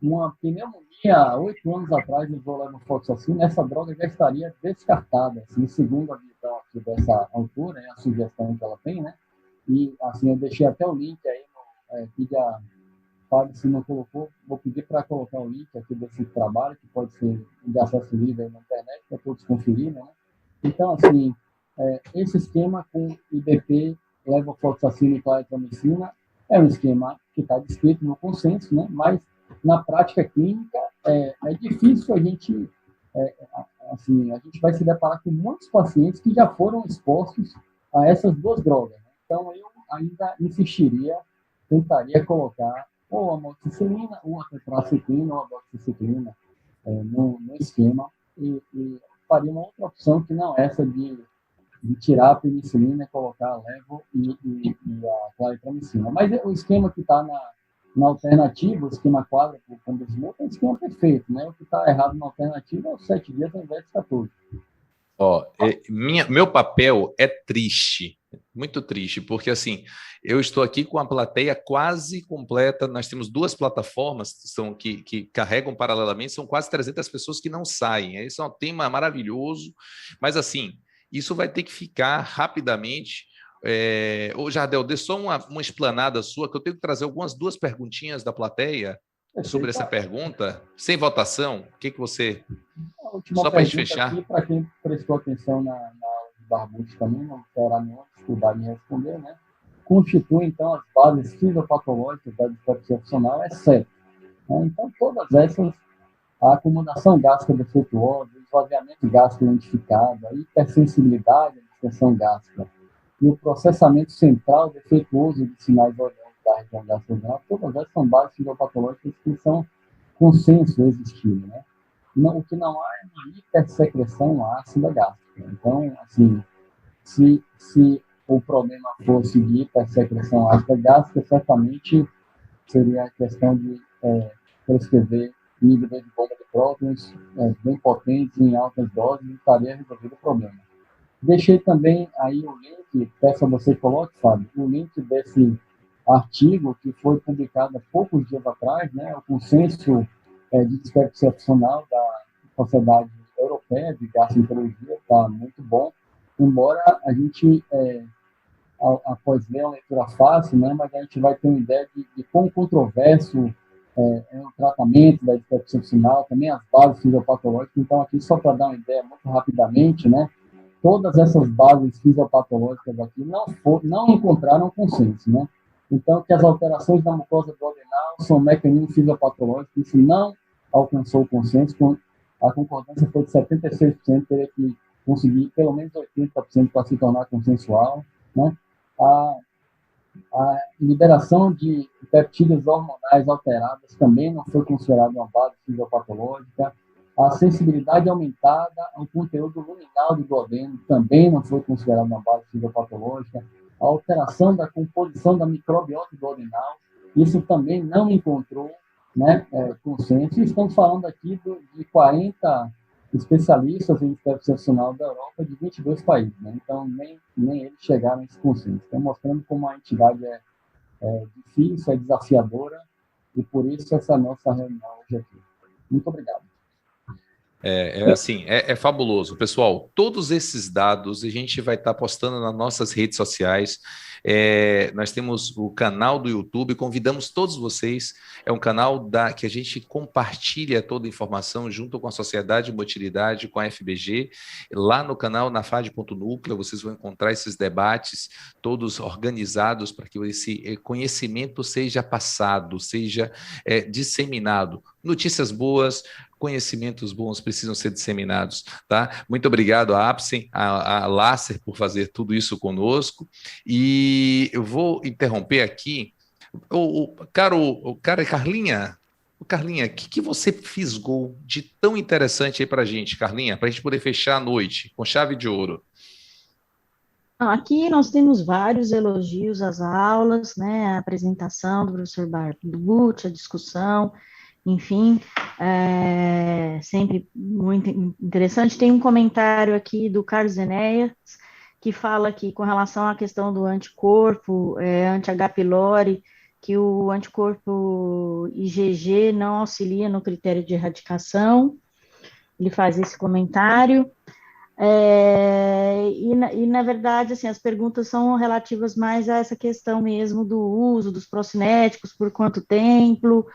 Speaker 2: uma pneumonia há 8 anos atrás e usou levofloxacina, essa droga já estaria descartada, assim, segundo a visão aqui dessa autora, a sugestão que ela tem, né? E, assim, eu deixei até o link aí, que a Fábio, se não colocou, vou pedir para colocar o link aqui desse trabalho, que pode ser de acesso livre aí na internet, para todos conferirem, né? Então, assim, esse esquema com IBP, levofloxacina e claritromicina é um esquema que está descrito no consenso, né? Mas na prática clínica é difícil a gente vai se deparar com muitos pacientes que já foram expostos a essas duas drogas, né? Então eu ainda insistiria, tentaria colocar ou a amoxicilina, ou a tetraciclina, ou a doxiciclina no esquema e faria uma outra opção que não essa de tirar a penicilina, colocar a levo e a claritromicina. Mas o esquema que está na alternativa, o esquema quádruplo com bismuto, é um esquema perfeito, né? O que está errado na alternativa é os 7 dias ao invés de 14.
Speaker 1: Meu papel é triste, muito triste, porque assim, eu estou aqui com a plateia quase completa, nós temos 2 plataformas que carregam paralelamente, são quase 300 pessoas que não saem, esse é um tema maravilhoso, mas assim, isso vai ter que ficar rapidamente. Ô Jardel, dê só uma explanada sua, que eu tenho que trazer algumas 2 perguntinhas da plateia sobre essa pergunta, sem votação. O que você... Só para a gente fechar.
Speaker 2: Para quem prestou atenção na aula de Barbucci também, não terá nenhuma dificuldade em responder, né? Constitui, então, as bases fisiopatológicas da dispepsia funcional, exceto. Né? Então, todas essas, a acomodação gástrica defeituosa, o esvaziamento gástrico identificado, a hipersensibilidade à distensão gástrica e o processamento central defeituoso de sinais orgânicos da região gastrointestinal, todas essas são bases fisiopatológicas que são consenso existindo, né? Não, o que não há é uma hipersecreção ácida gástrica. Então, assim, se o problema fosse de hipersecreção ácida gástrica, certamente seria a questão de prescrever inibidor de bomba de prótons bem potentes em altas doses e estaria resolvido o problema. Deixei também aí o link, peço a você que coloque, Fábio, o link desse artigo que foi publicado há poucos dias atrás, né, o consenso de dispepsia funcional da Sociedade Europeia de Gastroenterologia, está muito bom, embora a gente, após ler uma leitura fácil, né, mas a gente vai ter uma ideia de quão controverso é o tratamento da dispepsia funcional, também as bases fisiopatológicas. Então, aqui, só para dar uma ideia muito rapidamente, né, todas essas bases fisiopatológicas aqui não encontraram consenso, né? Então, que as alterações da mucosa duodenal são mecanismos fisiopatológicos, isso não alcançou o consenso, a concordância foi de 76%, teria que conseguir pelo menos 80% para se tornar consensual, né? A liberação de peptídeos hormonais alteradas também não foi considerada uma base fisiopatológica. A sensibilidade aumentada ao conteúdo luminal do duodeno também não foi considerada uma base fisiopatológica. A alteração da composição da microbiota duodenal, isso também não encontrou, né, consenso. E estamos falando aqui de 40 especialistas em dispepsia funcional da Europa, de 22 países, né? Então, nem eles chegaram a esse consenso. Estão mostrando como a entidade é difícil, é desafiadora, e por isso essa nossa reunião hoje aqui. Muito obrigado.
Speaker 1: É fabuloso. Pessoal, todos esses dados a gente vai estar postando nas nossas redes sociais. Nós temos o canal do YouTube, convidamos todos vocês. É um canal que a gente compartilha toda a informação junto com a Sociedade de Motilidade, com a FBG. Lá no canal, na FAD.núcleo, vocês vão encontrar esses debates todos organizados para que esse conhecimento seja passado, seja disseminado. Notícias boas, conhecimentos bons precisam ser disseminados, tá? Muito obrigado a Apsen, a Lácer por fazer tudo isso conosco, e eu vou interromper aqui. Carlinha, Carlinha, o que você fisgou de tão interessante aí para a gente, Carlinha, para a gente poder fechar a noite com chave de ouro?
Speaker 5: Aqui nós temos vários elogios às aulas, né, a apresentação do professor Barbucci, a discussão, enfim, sempre muito interessante. Tem um comentário aqui do Carlos Enéas, que fala que, com relação à questão do anticorpo, anti-H. pylori, que o anticorpo IgG não auxilia no critério de erradicação. Ele faz esse comentário. Na verdade, assim, as perguntas são relativas mais a essa questão mesmo do uso dos procinéticos, por quanto tempo.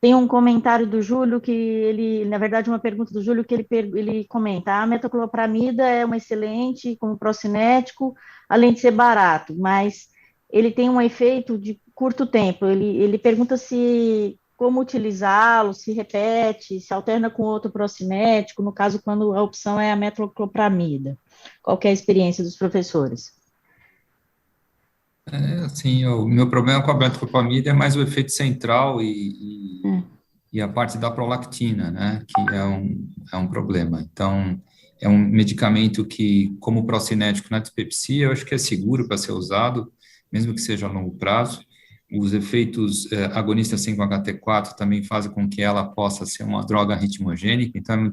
Speaker 5: Tem um comentário do Júlio que ele, na verdade, uma pergunta do Júlio que ele comenta: a metoclopramida é uma excelente como procinético, além de ser barato, mas ele tem um efeito de curto tempo. Ele pergunta se como utilizá-lo, se repete, se alterna com outro procinético, no caso, quando a opção é a metoclopramida. Qual que é a experiência dos professores?
Speaker 3: Assim, o meu problema com a metoclopramida é mais o efeito central e a parte da prolactina, né, que é um problema. Então, é um medicamento que, como procinético na dispepsia, eu acho que é seguro para ser usado, mesmo que seja a longo prazo. Os efeitos agonistas 5-HT4 também fazem com que ela possa ser uma droga ritmogênica, então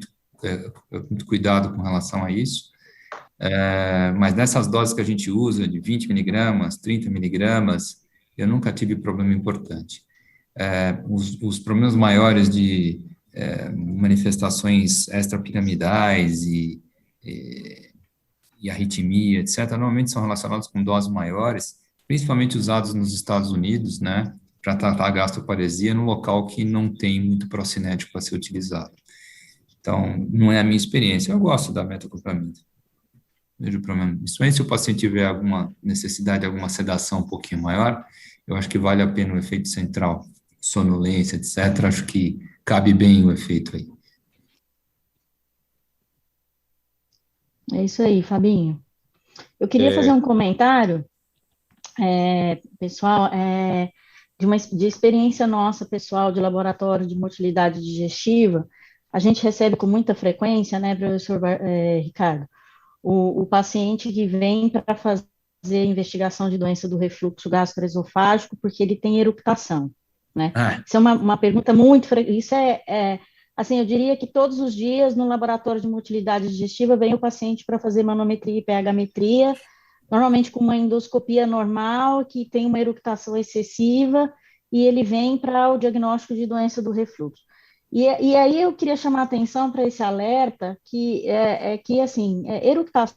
Speaker 3: muito cuidado com relação a isso. Mas nessas doses que a gente usa, de 20 miligramas, 30 miligramas, eu nunca tive problema importante. Os problemas maiores de manifestações extrapiramidais e arritmia, etc., normalmente são relacionados com doses maiores, principalmente usados nos Estados Unidos, né, para tratar a gastroparesia no local que não tem muito procinético para ser utilizado. Então, não é a minha experiência. Eu gosto da metoclopramida. Vejo problema. Principalmente se o paciente tiver alguma necessidade, alguma sedação um pouquinho maior, eu acho que vale a pena o efeito central, sonolência, etc. Acho que cabe bem o efeito aí.
Speaker 5: É isso aí, Fabinho. Eu queria fazer um comentário, pessoal, de experiência nossa, pessoal, de laboratório de motilidade digestiva. A gente recebe com muita frequência, né, professor Ricardo, o paciente que vem para fazer investigação de doença do refluxo gastroesofágico porque ele tem eructação, né? Isso é uma pergunta muito frequente. Isso assim, eu diria que todos os dias no laboratório de motilidade digestiva vem o paciente para fazer manometria e pH-metria, normalmente com uma endoscopia normal, que tem uma eructação excessiva, e ele vem para o diagnóstico de doença do refluxo. E aí eu queria chamar a atenção para esse alerta, que assim, eructação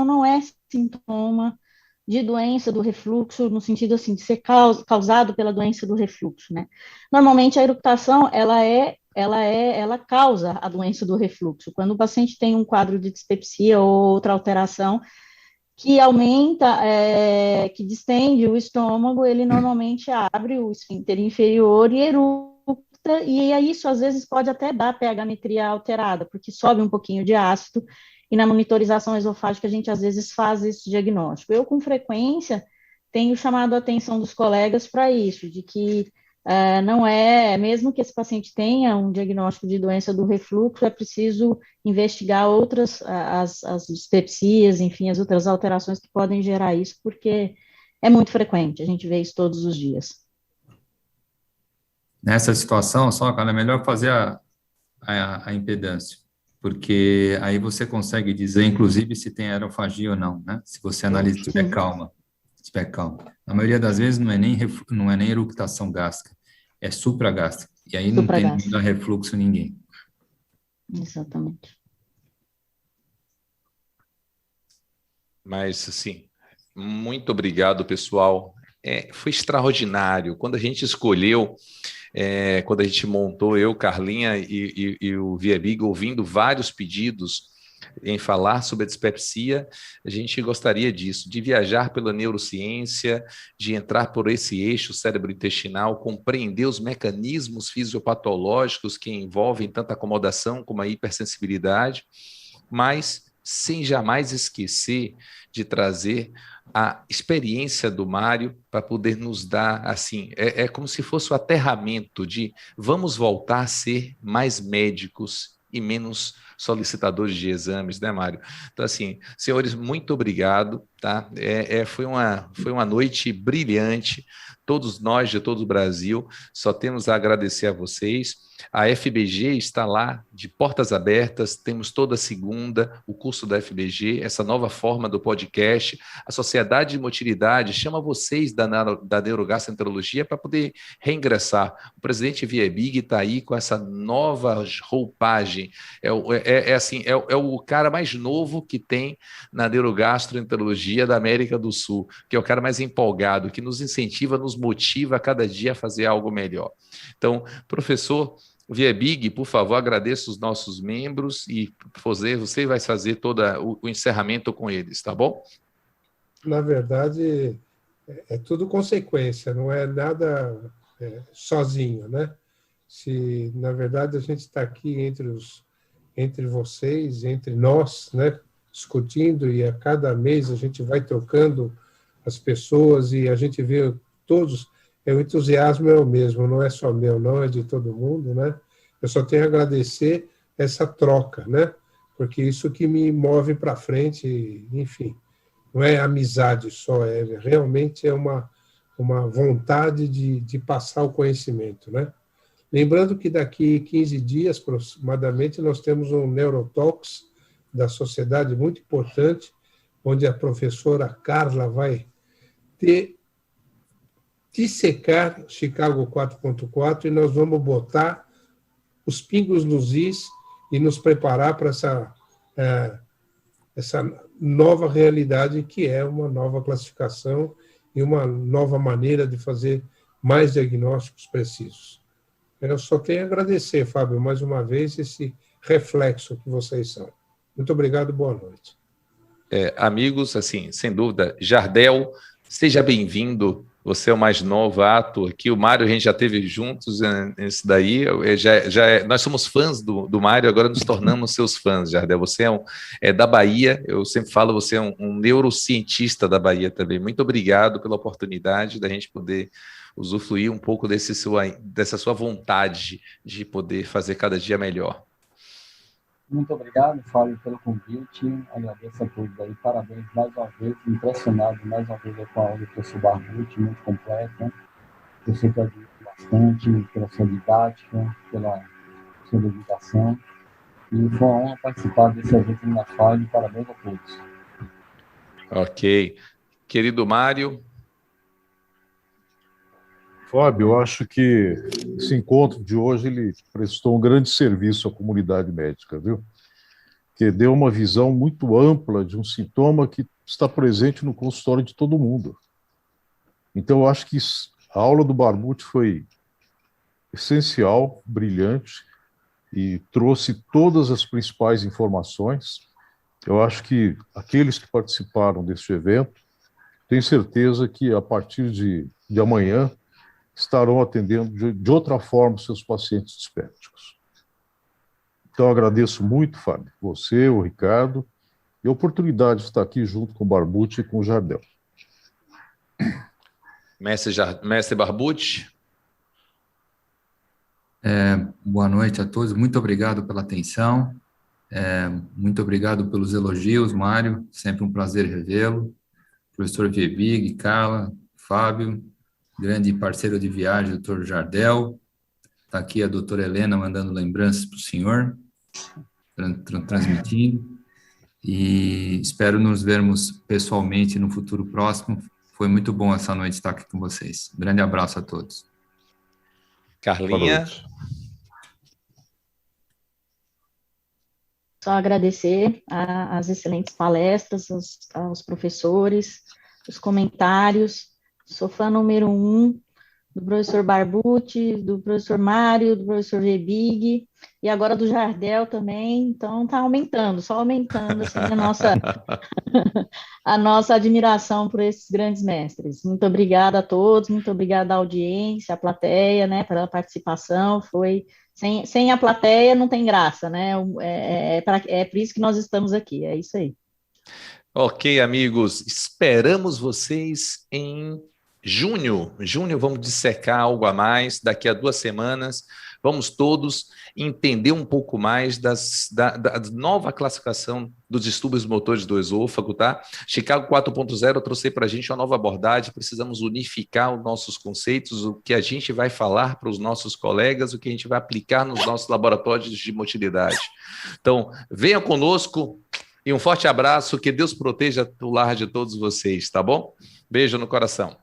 Speaker 5: não é sintoma de doença do refluxo, no sentido assim, de ser causado pela doença do refluxo, né? Normalmente a eructação, ela causa a doença do refluxo. Quando o paciente tem um quadro de dispepsia ou outra alteração que aumenta, que distende o estômago, ele normalmente abre o esfíncter inferior e eructa, e isso às vezes pode até dar pH-metria alterada, porque sobe um pouquinho de ácido, e na monitorização esofágica a gente às vezes faz esse diagnóstico. Eu, com frequência, tenho chamado a atenção dos colegas para isso, de que não mesmo que esse paciente tenha um diagnóstico de doença do refluxo, é preciso investigar outras, as dispepsias, enfim, as outras alterações que podem gerar isso, porque é muito frequente, a gente vê isso todos os dias.
Speaker 3: Nessa situação, só, cara, é melhor fazer a impedância, porque aí você consegue dizer, inclusive, se tem aerofagia ou não, né? Se você tiver calma. Na maioria das vezes não é nem eructação gástrica, é supragástrica. E aí não tem nem refluxo ninguém.
Speaker 5: Exatamente.
Speaker 1: Mas, assim, muito obrigado, pessoal. Foi extraordinário. Quando a gente escolheu, quando a gente montou, eu, Carlinha e o Via Big, ouvindo vários pedidos em falar sobre a dispepsia, a gente gostaria disso, de viajar pela neurociência, de entrar por esse eixo cérebro-intestinal, compreender os mecanismos fisiopatológicos que envolvem tanta acomodação como a hipersensibilidade, mas sem jamais esquecer de trazer a experiência do Mário para poder nos dar, assim, é como se fosse o aterramento de vamos voltar a ser mais médicos e menos solicitadores de exames, né, Mário? Então, assim, senhores, muito obrigado, tá? Foi uma noite brilhante, todos nós de todo o Brasil, só temos a agradecer a vocês. A FBG está lá de portas abertas, temos toda segunda o curso da FBG, essa nova forma do podcast. A Sociedade de Motilidade chama vocês da neurogastroenterologia para poder reingressar. O presidente Viebig está aí com essa nova roupagem. É o cara mais novo que tem na neurogastroenterologia da América do Sul, que é o cara mais empolgado, que nos incentiva, nos motiva a cada dia a fazer algo melhor. Então, professor Viebig, por favor, agradeço os nossos membros e você vai fazer todo o encerramento com eles, tá bom?
Speaker 6: Na verdade, é tudo consequência, não é nada sozinho, né? Se, na verdade, a gente está aqui entre vocês, entre nós, né, discutindo, e a cada mês a gente vai trocando as pessoas e a gente vê todos... O entusiasmo é o mesmo, não é só meu, não, é de todo mundo, né? Eu só tenho a agradecer essa troca, né? Porque isso que me move para frente, enfim, não é amizade só, realmente é uma vontade de passar o conhecimento, né? Lembrando que daqui 15 dias, aproximadamente, nós temos um Neurotalks da sociedade muito importante, onde a professora Carla vai dissecar Chicago 4.4 e nós vamos botar os pingos nos is e nos preparar para essa nova realidade que é uma nova classificação e uma nova maneira de fazer mais diagnósticos precisos. Eu só tenho a agradecer, Fábio, mais uma vez, esse reflexo que vocês são. Muito obrigado, boa noite.
Speaker 1: Amigos, assim, sem dúvida, Jardel, seja bem-vindo. Você é o mais novato aqui. O Mário, a gente já teve juntos nesse daí. Nós somos fãs do Mário, agora nos tornamos seus fãs, Jardel. Você é da Bahia, eu sempre falo, você é um neurocientista da Bahia também. Muito obrigado pela oportunidade da gente poder usufruir um pouco dessa sua vontade de poder fazer cada dia melhor.
Speaker 2: Muito obrigado, Fábio, pelo convite. Agradeço a todos aí. Parabéns mais uma vez. Impressionado mais uma vez com a aula do professor Barbucci, muito completa. Eu sei que admiro bastante pela sua didática, pela sua dedicação. E foi uma honra participar desse evento na FAI. Parabéns a todos.
Speaker 1: Ok. Querido Mário.
Speaker 4: Fábio, eu acho que esse encontro de hoje ele prestou um grande serviço à comunidade médica, viu? Que deu uma visão muito ampla de um sintoma que está presente no consultório de todo mundo. Então, eu acho que a aula do Barbucci foi essencial, brilhante, e trouxe todas as principais informações. Eu acho que aqueles que participaram deste evento, tenho certeza que a partir de amanhã, estarão atendendo de outra forma os seus pacientes dispépticos. Então, agradeço muito, Fábio, você, o Ricardo, e a oportunidade de estar aqui junto com o Barbucci e com o Jardel.
Speaker 1: Mestre Barbucci.
Speaker 3: Boa noite a todos, muito obrigado pela atenção, muito obrigado pelos elogios, Mário, sempre um prazer revê-lo, professor Viebig, Carla, Fábio, grande parceiro de viagem, doutor Jardel, está aqui a doutora Helena mandando lembranças para o senhor, transmitindo, e espero nos vermos pessoalmente no futuro próximo. Foi muito bom essa noite estar aqui com vocês. Um grande abraço a todos.
Speaker 1: Carlinha.
Speaker 5: Só agradecer as excelentes palestras, aos professores, os comentários. Sou fã número 1 do professor Barbucci, do professor Mário, do professor Viebig, e agora do Jardel também. Então, está aumentando, só aumentando assim, a nossa admiração por esses grandes mestres. Muito obrigada a todos, muito obrigada à audiência, à plateia, né, pela participação. Sem a plateia não tem graça, né? É por isso que nós estamos aqui, é isso aí.
Speaker 1: Ok, amigos, esperamos vocês em junho. Junho vamos dissecar algo a mais. Daqui a 2 semanas, vamos todos entender um pouco mais da nova classificação dos distúrbios motores do esôfago, tá? Chicago 4.0 trouxe para a gente uma nova abordagem. Precisamos unificar os nossos conceitos, o que a gente vai falar para os nossos colegas, o que a gente vai aplicar nos nossos laboratórios de motilidade. Então, venham conosco. E um forte abraço, que Deus proteja o lar de todos vocês, tá bom? Beijo no coração.